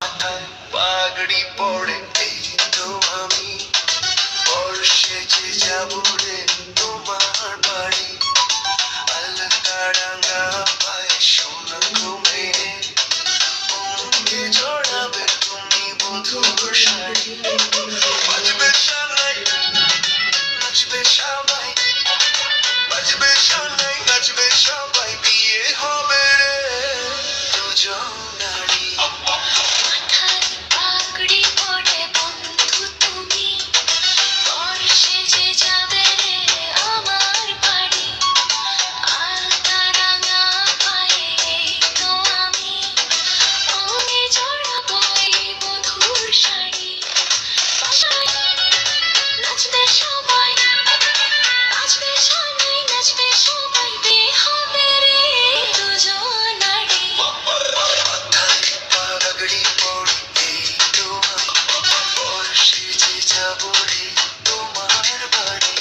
মাথায় পাগড়ি পড়ে এই তো আমি বর্ষে যে যাবো রে তোমার বাড়ি আলতারাঙ্গা পায়ে সোনা ঘুমে অঙ্গে জড়াবে তুমি বধুর শাড়ি বাজবে সানাই নাচবে সবাই বাজবে সানাই নাচবে সবাই বিয়ে হবে রে দুজনারই মাথায় পাগড়ি পড়ে বন্ধু তুমি বর্ষে যে যাবে রে আমার বাড়ি আলতারাঙা পায়ে এই তো আমি অঙ্গে জড়াবো এই বধুর শাড়ি বাসায় নাচবে সবাই বাজবে সানাই নাচবে সবাই বিয়ে হবে রে দুজনারই মাথায় পাগড়ি পড়ে এই তো আমি বর্ষে যে যাবো রে তোমার বাড়ি